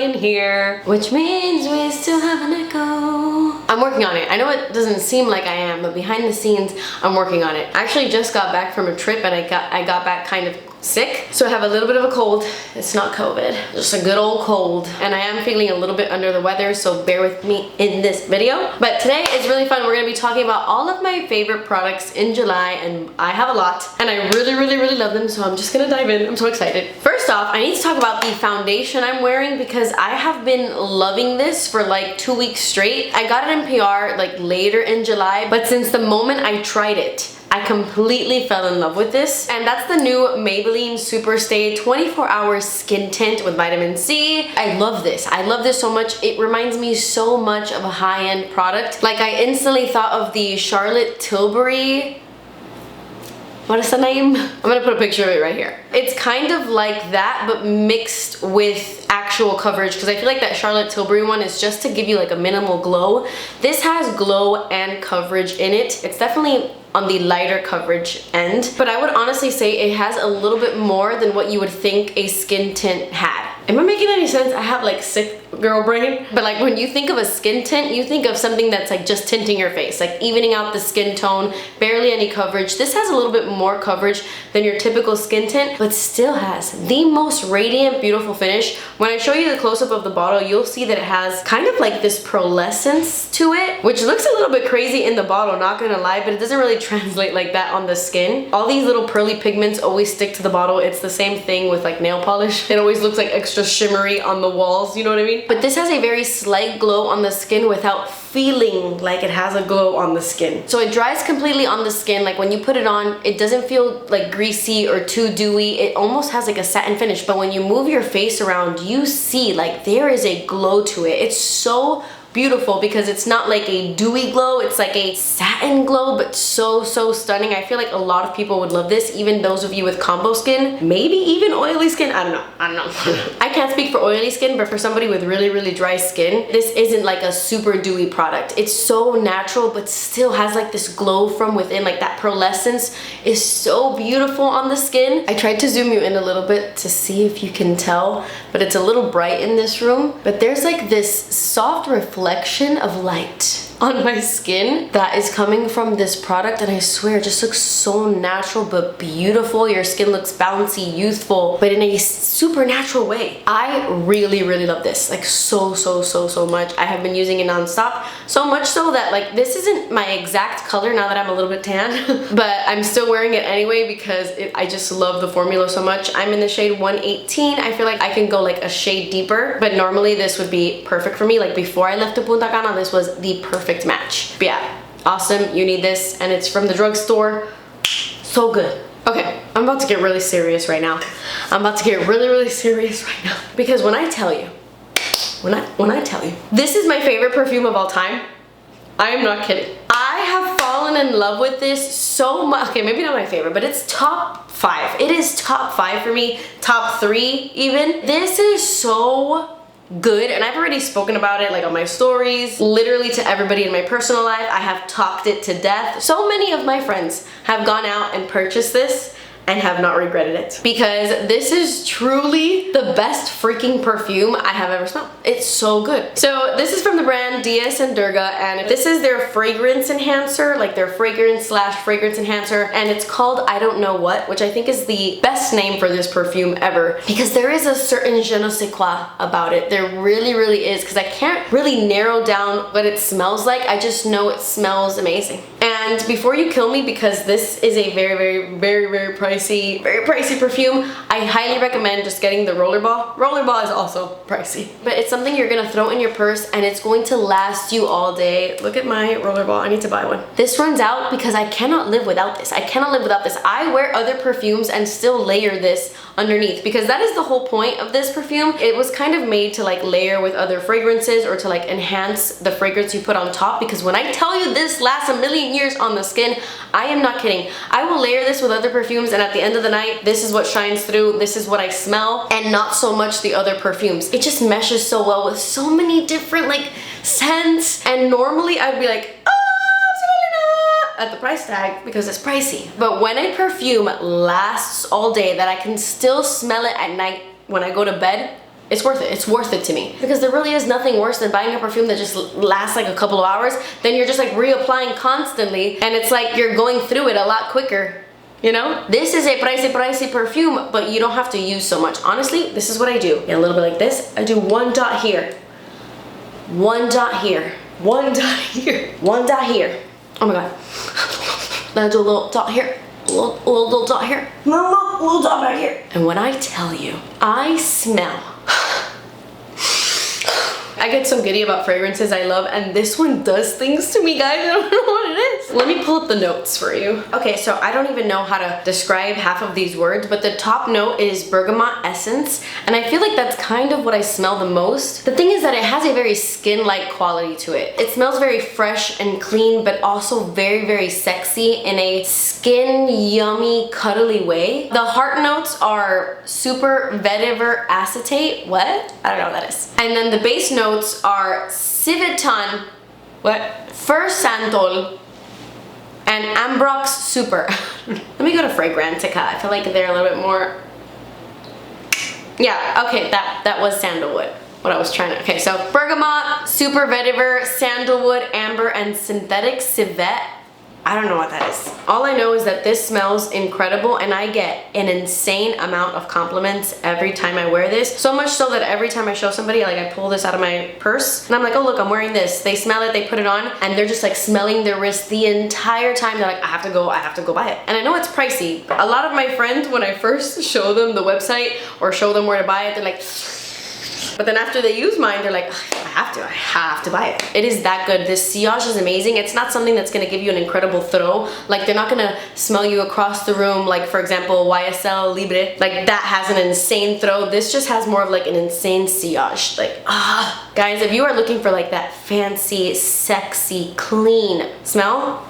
in here, which means we still have an echo. I'm working on it. I know it doesn't seem like I am, but behind the scenes, I'm working on it. I actually just got back from a trip and I got back kind of sick, so I have a little bit of a cold. It's not COVID, just a good old cold, and I am feeling a little bit under the weather, so bear with me in this video. But today is really fun. We're gonna be talking about all of my favorite products in July, and I have a lot, and I really love them, so I'm just gonna dive in. I'm so excited. First off, I need to talk about the foundation I'm wearing because I have been loving this for like 2 weeks straight. I got it in PR like later in July, but since the moment I tried it, I completely fell in love with this, and that's the new Maybelline Superstay 24-hour skin tint with vitamin C. I love this. I love this so much. It reminds me so much of a high-end product. Like, I instantly thought of the Charlotte Tilbury, what is the name? I'm gonna put a picture of it right here. It's kind of like that, but mixed with actual coverage, because I feel like that Charlotte Tilbury one is just to give you like a minimal glow. This has glow and coverage in it. It's definitely on the lighter coverage end, but I would honestly say it has a little bit more than what you would think a skin tint had. Am I making any sense? I have like sick girl brain, but like when you think of a skin tint, you think of something that's like just tinting your face, like evening out the skin tone, barely any coverage. This has a little bit more coverage than your typical skin tint, but still has the most radiant, beautiful finish. When I show you the close-up of the bottle, you'll see that it has kind of like this pearlescence to it, which looks a little bit crazy in the bottle, not gonna lie, but it doesn't really translate like that on the skin. All these little pearly pigments always stick to the bottle. It's the same thing with like nail polish. It always looks like extra shimmery on the walls, you know what I mean? But this has a very slight glow on the skin without feeling like it has a glow on the skin. So it dries completely on the skin. Like when you put it on, it doesn't feel like greasy or too dewy. It almost has like a satin finish, but when you move your face around, you see like there is a glow to it. It's so beautiful because it's not like a dewy glow, it's like a satin glow, but so stunning. I feel like a lot of people would love this, even those of you with combo skin, maybe even oily skin. I don't know. I can't speak for oily skin, but for somebody with really dry skin, this isn't like a super dewy product. It's so natural, but still has like this glow from within. Like that pearlescence is so beautiful on the skin. I tried to zoom you in a little bit to see if you can tell, but it's a little bright in this room. But there's like this soft reflection of light on my skin that is coming from this product, and I swear it just looks so natural but beautiful. Your skin looks bouncy, youthful, but in a super natural way. I really love this, like so much. I have been using it non-stop, so much so that like this isn't my exact color now that I'm a little bit tan, but I'm still wearing it anyway because I just love the formula so much. I'm in the shade 118. I feel like I can go like a shade deeper, but normally this would be perfect for me. Like before I left to Punta Cana, this was the perfect match. But yeah, awesome. You need this, and it's from the drugstore. So good. Okay, I'm about to get really serious right now. I'm about to get really serious right now because when I tell you, this is my favorite perfume of all time, I am not kidding. I have fallen in love with this so much. Okay, maybe not my favorite, but it's top 5. It is top 5 for me, top 3 even. This is so good, and I've already spoken about it like on my stories, literally to everybody in my personal life. I have talked it to death. So many of my friends have gone out and purchased this and have not regretted it because this is truly the best freaking perfume I have ever smelled. It's so good. So this is from the brand Dyson and Durga, and this is their fragrance enhancer, like their fragrance/fragrance enhancer, and it's called I Don't Know What, which I think is the best name for this perfume ever because there is a certain je ne sais quoi about it. There really is, because I can't really narrow down what it smells like. I just know it smells amazing. And before you kill me, because this is a very pricey perfume, I highly recommend just getting the rollerball. Rollerball is also pricey, but it's something you're gonna throw in your purse and it's going to last you all day. Look at my rollerball. I need to buy one. This runs out because I cannot live without this. I cannot live without this. I wear other perfumes and still layer this underneath because that is the whole point of this perfume. It was kind of made to like layer with other fragrances or to like enhance the fragrance you put on top, because when I tell you this lasts a million years on the skin, I am not kidding. I will layer this with other perfumes, and at the end of the night, this is what shines through, this is what I smell, and not so much the other perfumes. It just meshes so well with so many different like scents, and normally I'd be like, at the price tag because it's pricey. But when a perfume lasts all day, that I can still smell it at night when I go to bed, It's worth it. It's worth it to me. Because there really is nothing worse than buying a perfume that just lasts like a couple of hours. Then you're just like reapplying constantly. And it's like you're going through it a lot quicker. You know? This is a pricey perfume, but you don't have to use so much. Honestly, this is what I do. Yeah, a little bit like this. I do 1 dot here. 1 dot here. 1 dot here. 1 dot here. Oh my god. Then I do a little dot here. Little dot here. Little dot back here. And when I tell you, I smell. I get so giddy about fragrances I love, and this one does things to me, guys. I don't know what it is. Let me pull up the notes for you. Okay, so I don't even know how to describe half of these words, but the top note is bergamot essence, and I feel like that's kind of what I smell the most. The thing is that it has a very skin-like quality to it. It smells very fresh and clean, but also very, very sexy in a skin yummy, cuddly way. The heart notes are super vetiver acetate. What? I don't know what that is. And then the base notes are Civitan, First Santal, and Ambrox Super. Let me go to Fragrantica. I feel like they're a little bit more. Yeah, okay, that was sandalwood. What I was trying to. Okay, so bergamot, super vetiver, sandalwood, amber, and synthetic civet. I don't know what that is. All I know is that this smells incredible, and I get an insane amount of compliments every time I wear this. So much so that every time I show somebody, like I pull this out of my purse and I'm like, oh look, I'm wearing this. They smell it, they put it on, and they're just like smelling their wrist the entire time. They're like, I have to go buy it. And I know it's pricey. A lot of my friends, when I first show them the website or show them where to buy it, they're like, but then after they use mine, they're like, I have to buy it. It is that good. This sillage is amazing. It's not something that's gonna give you an incredible throw. Like they're not gonna smell you across the room. Like for example, YSL Libre, like that has an insane throw. This just has more of like an insane sillage. Like, guys, if you are looking for like that fancy, sexy, clean smell,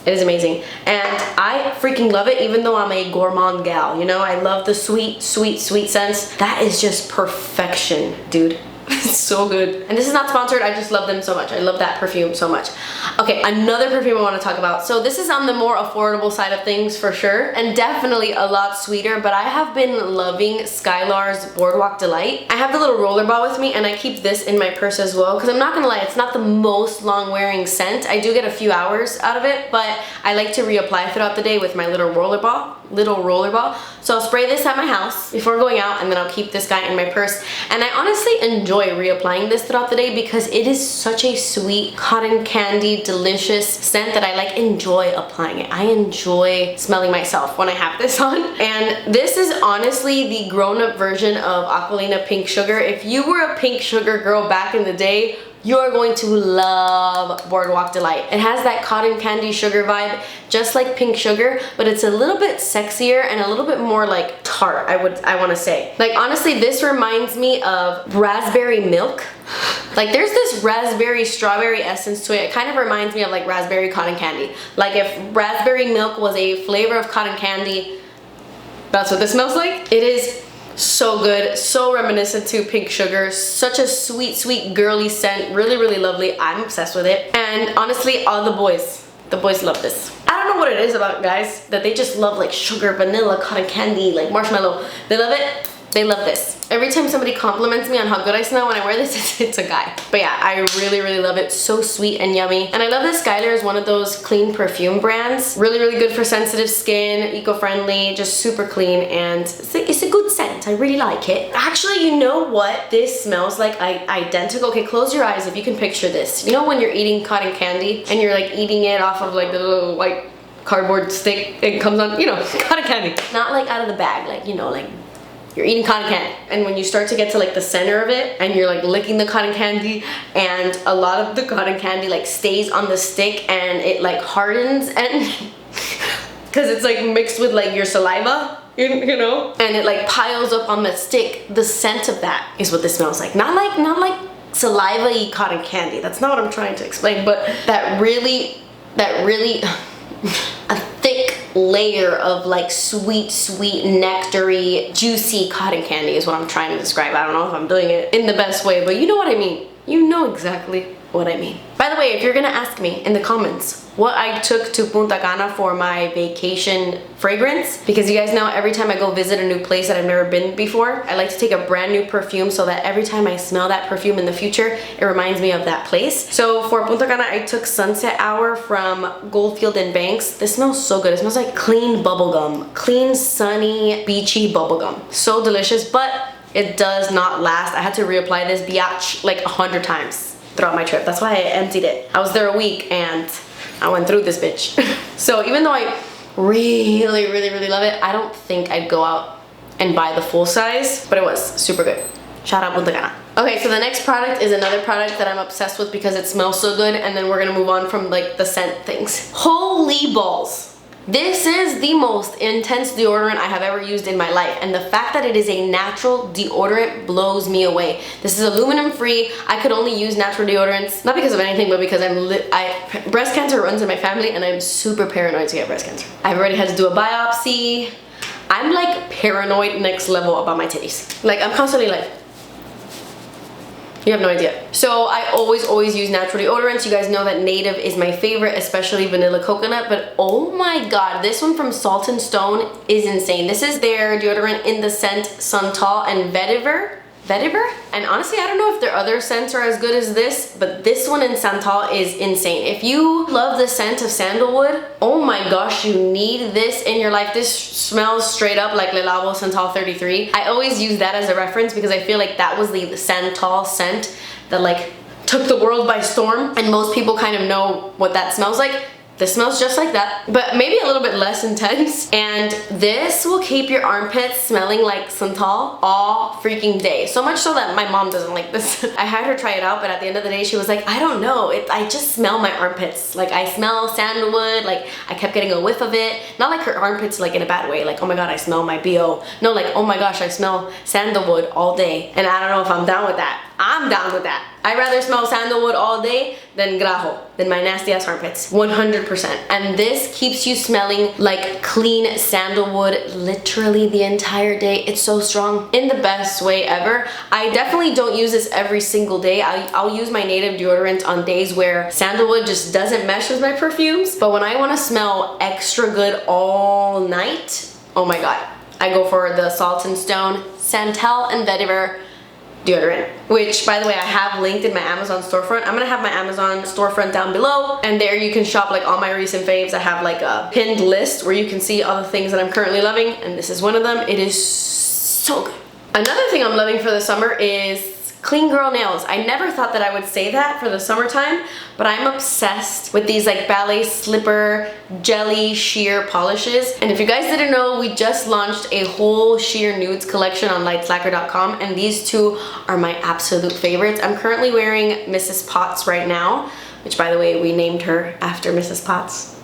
it is amazing, and I freaking love it, even though I'm a gourmand gal, you know? I love the sweet, sweet, sweet scents. That is just perfection, dude. It's so good. And this is not sponsored, I just love them so much. I love that perfume so much. Okay, another perfume I want to talk about. So this is on the more affordable side of things for sure, and definitely a lot sweeter, but I have been loving SKYLAR's Boardwalk Delight. I have the little roller ball with me, and I keep this in my purse as well, because I'm not gonna lie, it's not the most long wearing scent. I do get a few hours out of it, but I like to reapply throughout the day with my little roller ball. So I'll spray this at my house before going out, and then I'll keep this guy in my purse. And I honestly enjoy reapplying this throughout the day because it is such a sweet cotton candy delicious scent that I like enjoy applying it. I enjoy smelling myself when I have this on. And this is honestly the grown-up version of Aquilina Pink Sugar. If you were a pink sugar girl back in the day, you're going to love Boardwalk Delight. It has that cotton candy sugar vibe, just like pink sugar, but it's a little bit sexier and a little bit more like tart, I want to say. Like honestly, this reminds me of raspberry milk. Like there's this raspberry strawberry essence to it. It kind of reminds me of like raspberry cotton candy. Like if raspberry milk was a flavor of cotton candy, that's what this smells like. It is so good, so reminiscent to pink sugar. Such a sweet, sweet girly scent. Really, really lovely. I'm obsessed with it. And honestly, all the boys love this. I don't know what it is about guys that they just love like sugar, vanilla, cotton candy, like marshmallow. They love it. They love this. Every time somebody compliments me on how good I smell when I wear this, it's a guy. But yeah, I really, really love it. So sweet and yummy. And I love that SKYLAR is one of those clean perfume brands. Really, really good for sensitive skin, eco-friendly, just super clean, and it's a good scent. I really like it. Actually, you know what this smells like? Identical. Okay, close your eyes if you can picture this. You know when you're eating cotton candy and you're like eating it off of like the little white cardboard stick, it comes on, you know, cotton candy. Not like out of the bag, like, you know, like you're eating cotton candy, and when you start to get to like the center of it and you're like licking the cotton candy, and a lot of the cotton candy like stays on the stick and it like hardens, and because it's like mixed with like your saliva, you know, and it like piles up on the stick. The scent of that is what this smells like. Not like saliva-y cotton candy. That's not what I'm trying to explain, but that really a thick layer of like sweet, sweet, nectary, juicy cotton candy is what I'm trying to describe. I don't know if I'm doing it in the best way, but you know what I mean. You know exactly what I mean. By the way, if you're gonna ask me in the comments, what I took to Punta Cana for my vacation fragrance, because you guys know every time I go visit a new place that I've never been before, I like to take a brand new perfume so that every time I smell that perfume in the future, it reminds me of that place. So for Punta Cana, I took Sunset Hour from Goldfield and Banks. This smells so good. It smells like clean bubblegum, clean, sunny, beachy bubblegum. So delicious, but it does not last. I had to reapply this biatch like 100 times throughout my trip. That's why I emptied it. I was there a week and I went through this bitch. So even though I really love it, I don't think I'd go out and buy the full size, but it was super good. Shout out Punta Cana. Okay, so the next product is another product that I'm obsessed with because it smells so good, and then we're gonna move on from like the scent things. Holy balls. This is the most intense deodorant I have ever used in my life, and the fact that it is a natural deodorant blows me away. This is aluminum free. I could only use natural deodorants, not because of anything, but because breast cancer runs in my family and I'm super paranoid to get breast cancer. I've already had to do a biopsy. I'm like paranoid next level about my titties. Like I'm constantly like, you have no idea. So I always use natural deodorants. You guys know that Native is my favorite, especially vanilla coconut, but oh my god, this one from Salt and Stone is insane. This is their deodorant in the scent Santal and Vetiver. And honestly, I don't know if their other scents are as good as this, but this one in Santal is insane. If you love the scent of sandalwood, oh my gosh, you need this in your life. This smells straight up like Le Labo Santal 33. I always use that as a reference because I feel like that was the Santal scent that like took the world by storm, and most people kind of know what that smells like. This smells just like that, but maybe a little bit less intense. And this will keep your armpits smelling like Santal all freaking day. So much so that my mom doesn't like this. I had her try it out, but at the end of the day, she was like, I don't know. I just smell my armpits. Like I smell sandalwood. Like I kept getting a whiff of it. Not like her armpits like in a bad way. Like, oh my God, I smell my BO. No, like, oh my gosh, I smell sandalwood all day. And I don't know if I'm down with that. I'm down with that. I'd rather smell sandalwood all day than grajo, than my nasty ass armpits, 100%. And this keeps you smelling like clean sandalwood literally the entire day. It's so strong in the best way ever. I definitely don't use this every single day. I'll use my Native deodorant on days where sandalwood just doesn't mesh with my perfumes. But when I want to smell extra good all night, oh my God, I go for the Salt and Stone Santal and Vetiver deodorant, which by the way I have linked in my Amazon storefront. I'm gonna have my Amazon storefront down below, and there you can shop like all my recent faves. I have like a pinned list where you can see all the things that I'm currently loving, and this is one of them. It is so good. Another thing I'm loving for the summer is clean girl nails. I never thought that I would say that for the summertime, but I'm obsessed with these like ballet slipper jelly sheer polishes. And if you guys didn't know, we just launched a whole sheer nudes collection on LACQUER.com, and these two are my absolute favorites. I'm currently wearing Mrs. Potts right now, which by the way, we named her after Mrs. Potts.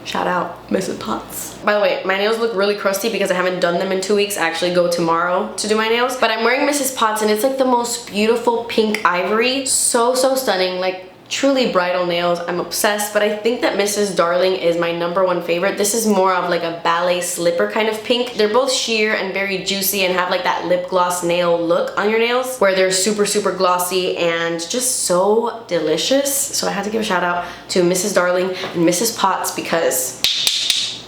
Shout out Mrs. Potts. By the way, my nails look really crusty because I haven't done them in 2 weeks. I actually go tomorrow to do my nails. But I'm wearing Mrs. Potts, and it's like the most beautiful pink ivory. So stunning. Like truly bridal nails. I'm obsessed, but I think that Mrs. Darling is my #1 favorite. This is more of like a ballet slipper kind of pink. They're both sheer and very juicy and have like that lip gloss nail look on your nails where they're super glossy and just so delicious. So I had to give a shout out to Mrs. Darling and Mrs. Potts because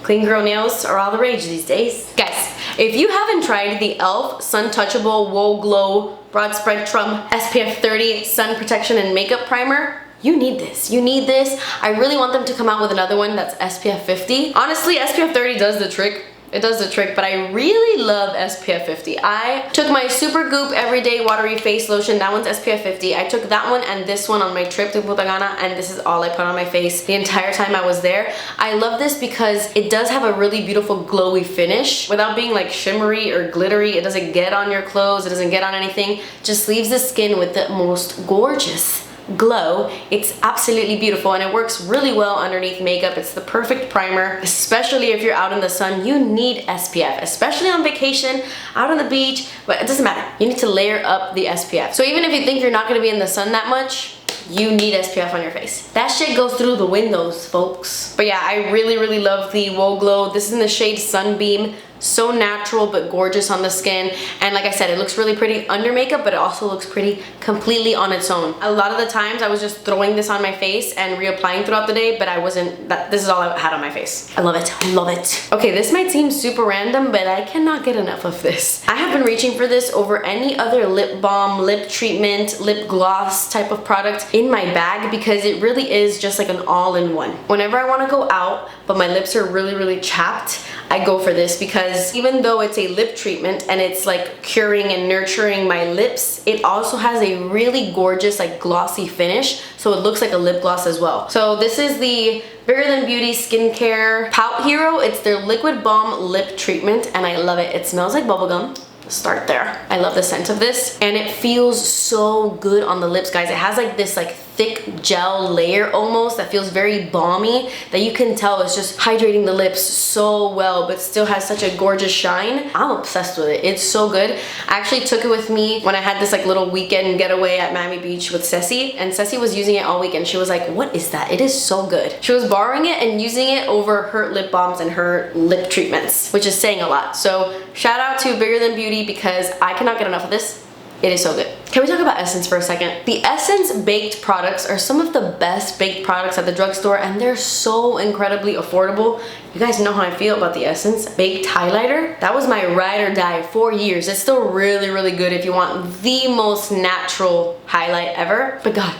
clean girl nails are all the rage these days. Guys, if you haven't tried the e.l.f. Suntouchable Whoa Glow Broad Spectrum SPF 30 Sun Protection and Makeup Primer, you need this. You need this. I really want them to come out with another one that's SPF 50. Honestly, SPF 30 does the trick. It does the trick, but I really love SPF 50. I took my Super Goop Everyday Watery Face Lotion. That one's SPF 50. I took that one and this one on my trip to Punta Cana, and this is all I put on my face the entire time I was there. I love this because it does have a really beautiful glowy finish without being like shimmery or glittery. It doesn't get on your clothes. It doesn't get on anything. Just leaves the skin with the most gorgeous glow. It's absolutely beautiful, and it works really well underneath makeup. It's the perfect primer, especially if you're out in the sun. You need SPF, especially on vacation, out on the beach, but it doesn't matter. You need to layer up the SPF. So even if you think you're not going to be in the sun that much, you need SPF on your face. That shit goes through the windows, folks. But yeah, I really love the Whoa Glow. This is in the shade Sunbeam. so natural but gorgeous on the skin. And like I said, it looks really pretty under makeup, but it also looks pretty completely on its own. A lot of the times I was just throwing this on my face and reapplying throughout the day, but I wasn't, this is all I had on my face. I love it, love it. Okay, this might seem super random, but I cannot get enough of this. I have been reaching for this over any other lip balm, lip treatment, lip gloss type of product in my bag because it really is just like an all-in-one. Whenever I want to go out but my lips are really chapped, I go for this because even though it's a lip treatment and it's like curing and nurturing my lips, it also has a really gorgeous like glossy finish, so it looks like a lip gloss as well. So this is the Bigger Than Beauty Skincare Pout Hero. It's their liquid balm lip treatment and I love it. It smells like bubblegum. Start there. I love the scent of this and it feels so good on the lips, guys. It has like this like thick gel layer almost that feels very balmy that you can tell is just hydrating the lips so well but still has such a gorgeous shine. I'm obsessed with it. It's so good. I actually took it with me when I had this like little weekend getaway at Miami Beach with Ceci, and Ceci was using it all weekend. She was like, what is that? It is so good. She was borrowing it and using it over her lip balms and her lip treatments, which is saying a lot. So shout out to Bigger Than Beauty because I cannot get enough of this. It is so good. Can we talk about Essence for a second? The Essence baked products are some of the best baked products at the drugstore and they're so incredibly affordable. You guys know how I feel about the Essence baked highlighter. That was my ride or die for years. It's still really good if you want the most natural highlight ever. But God,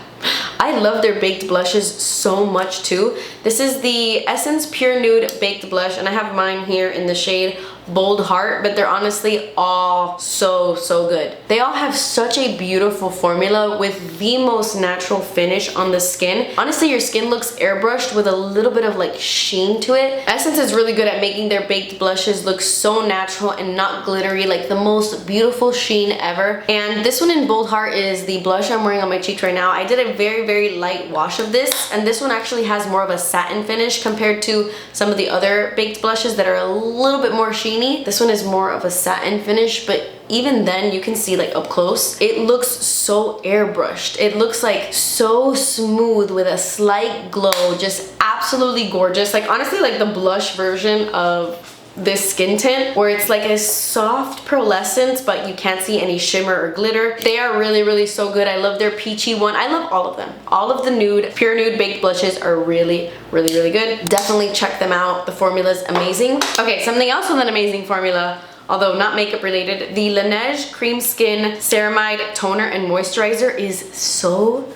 I love their baked blushes so much too. This is the Essence Pure Nude Baked Blush and I have mine here in the shade Bold Heart, but they're honestly all so good. They all have such a beautiful formula with the most natural finish on the skin. Honestly, your skin looks airbrushed with a little bit of like sheen to it. Essence is really good at making their baked blushes look so natural and not glittery, like the most beautiful sheen ever. And this one in Bold Heart is the blush I'm wearing on my cheeks right now. I did a very light wash of this, and this one actually has more of a satin finish compared to some of the other baked blushes that are a little bit more sheeny. This one is more of a satin finish, but even then you can see like up close, it looks so airbrushed. It looks like so smooth with a slight glow, just absolutely gorgeous. Like honestly, like the blush version of this skin tint where it's like a soft pearlescence but you can't see any shimmer or glitter. They are really so good. I love their peachy one. I love all of them. All of the nude, pure nude baked blushes are really good. Definitely check them out. The formula is amazing. Okay, something else with an amazing formula, although not makeup related, the Laneige Cream Skin Ceramide Toner and Moisturizer is so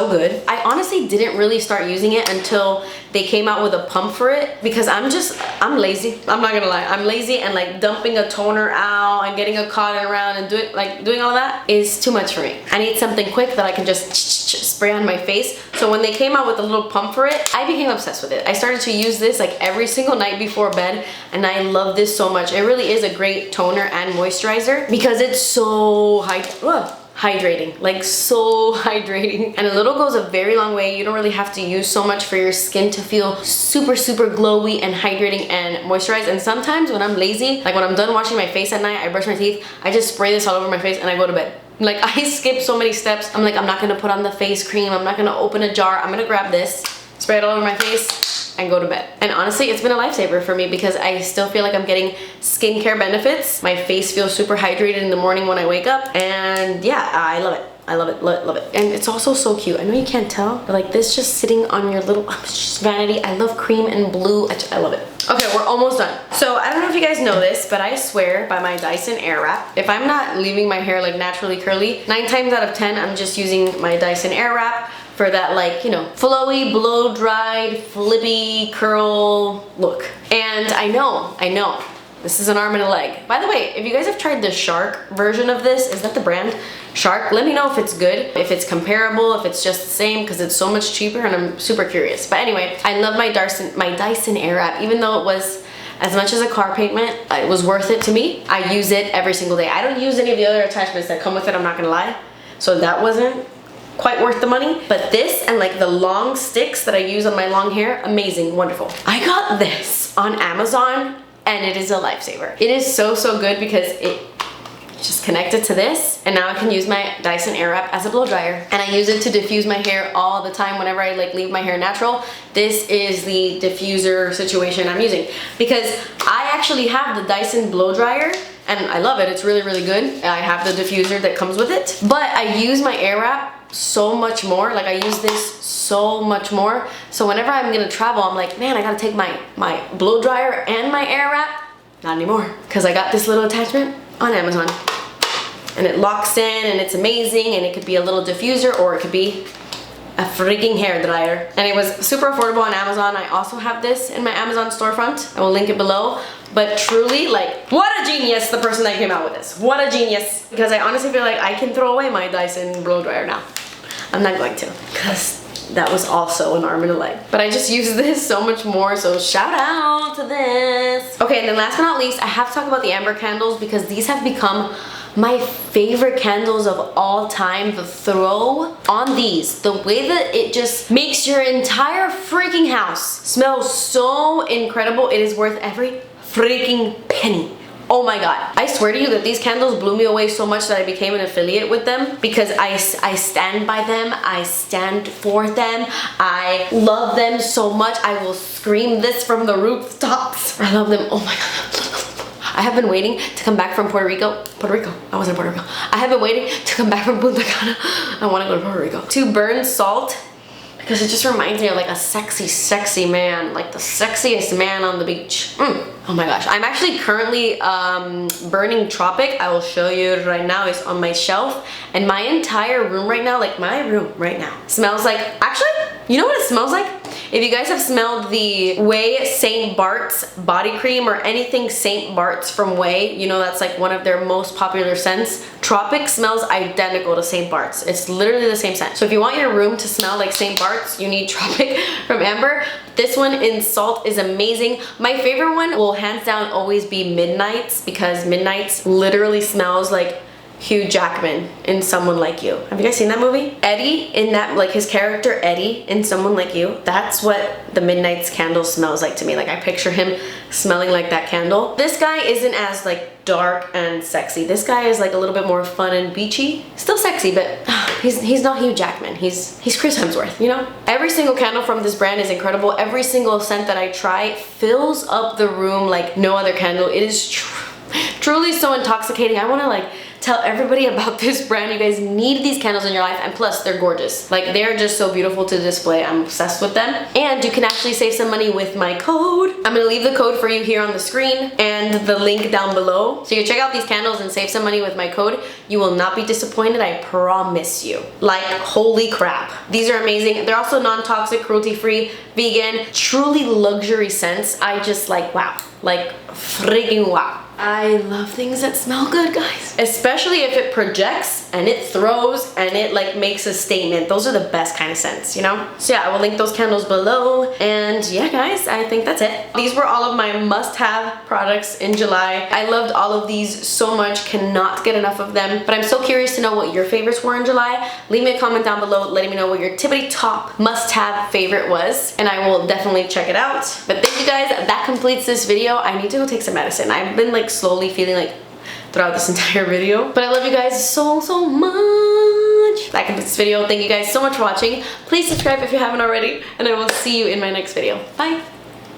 good. I honestly didn't really start using it until they came out with a pump for it because I'm lazy. I'm not gonna lie. I'm lazy and like dumping a toner out and getting a cotton around and doing all of that is too much for me. I need something quick that I can just spray on my face. So when they came out with a little pump for it, I became obsessed with it. I started to use this like every single night before bed and I love this so much. It really is a great toner and moisturizer because it's so hydrating, like so hydrating, and a little goes a very long way. You don't really have to use so much for your skin to feel super glowy and hydrating and moisturized. And sometimes when I'm lazy, like when I'm done washing my face at night, I brush my teeth, I just spray this all over my face and I go to bed. Like I skip so many steps. I'm like, I'm not gonna put on the face cream, I'm not gonna open a jar, I'm gonna grab this, spray it all over my face and go to bed. And honestly, it's been a lifesaver for me because I still feel like I'm getting skincare benefits. My face feels super hydrated in the morning when I wake up, and yeah, I love it. I love it, love it. And it's also so cute. I know you can't tell, but like this just sitting on your little, it's just vanity. I love cream and blue. I love it. Okay, we're almost done. So I don't know if you guys know this, but I swear by my Dyson Airwrap, if I'm not leaving my hair like naturally curly, 9 times out of 10, I'm just using my Dyson Airwrap for that, like, you know, flowy, blow-dried, flippy, curl look. And I know, this is an arm and a leg. By the way, if you guys have tried the Shark version of this, is that the brand? Shark? Let me know if it's good, if it's comparable, if it's just the same, because it's so much cheaper and I'm super curious. But anyway, I love my Dyson Airwrap, even though it was as much as a car payment, it was worth it to me. I use it every single day. I don't use any of the other attachments that come with it, I'm not gonna lie. So that wasn't quite worth the money, but this and like the long sticks that I use on my long hair, amazing, wonderful. I got this on Amazon and it is a lifesaver. It is so good because it just connected to this, and now I can use my Dyson Airwrap as a blow dryer, and I use it to diffuse my hair all the time whenever I like leave my hair natural. This is the diffuser situation I'm using because I actually have the Dyson blow dryer and I love it. It's really, really good. I have the diffuser that comes with it, but I use my air wrap so much more. Like I use this so much more. So whenever I'm gonna travel, I'm like, man, I gotta take my blow dryer and my air wrap. Not anymore, because I got this little attachment on Amazon. And it locks in and it's amazing, and it could be a little diffuser or it could be a freaking hair dryer. And it was super affordable on Amazon. I also have this in my Amazon storefront. I will link it below. But truly, like, what a genius, the person that came out with this. What a genius. Because I honestly feel like I can throw away my Dyson blow dryer now. I'm not going to, because that was also an arm and a leg. But I just use this so much more, so shout out to this. Okay, and then last but not least, I have to talk about the Amber candles, because these have become my favorite candles of all time. The throw on these, the way that it just makes your entire freaking house smell so incredible. It is worth every freaking penny. Oh my god. I swear to you that these candles blew me away so much that I became an affiliate with them, because I stand by them. I stand for them. I love them so much. I will scream this from the rooftops. I love them. Oh my god. I have been waiting to come back from Puerto Rico. I was in Puerto Rico. I have been waiting to come back from Punta Cana. I want to go to Puerto Rico. To burn salt, because it just reminds me of like a sexy, sexy man. Like the sexiest man on the beach. Oh my gosh. I'm actually currently burning Tropic. I will show you right now. It's on my shelf. And my entire room right now, like my room right now, smells like, actually, you know what it smells like? If you guys have smelled the Way St. Bart's body cream or anything St. Bart's from Way, you know that's like one of their most popular scents. Tropic smells identical to St. Bart's. It's literally the same scent. So if you want your room to smell like St. Bart's, you need Tropic from Amber. This one in salt is amazing. My favorite one will hands down always be Midnight's, because Midnight's literally smells like Hugh Jackman in Someone Like You. Have you guys seen that movie? Eddie in that, like his character Eddie in Someone Like You, that's what the Midnight's candle smells like to me. Like I picture him smelling like that candle. This guy isn't as like dark and sexy. This guy is like a little bit more fun and beachy. Still sexy, but he's not Hugh Jackman. He's Chris Hemsworth, you know? Every single candle from this brand is incredible. Every single scent that I try fills up the room like no other candle. It is truly so intoxicating. I want to like tell everybody about this brand. You guys need these candles in your life, and plus they're gorgeous. Like they're just so beautiful to display. I'm obsessed with them. And you can actually save some money with my code. I'm gonna leave the code for you here on the screen and the link down below. So you check out these candles and save some money with my code. You will not be disappointed, I promise you. Like holy crap. These are amazing. They're also non-toxic, cruelty-free, vegan, truly luxury scents. I just like wow. Like freaking wow. I love things that smell good, guys. Especially if it projects and it throws and it like makes a statement. Those are the best kind of scents, you know? So yeah, I will link those candles below. And yeah, guys, I think that's it. These were all of my must-have products in July. I loved all of these so much. Cannot get enough of them. But I'm so curious to know what your favorites were in July. Leave me a comment down below letting me know what your tippity top must-have favorite was. And I will definitely check it out. But thank you guys. That completes this video. I need to go take some medicine. I've been like slowly feeling like throughout this entire video, but I love you guys so much. That completes this video. Thank you guys so much for watching. Please subscribe if you haven't already, and I will see you in my next video. Bye.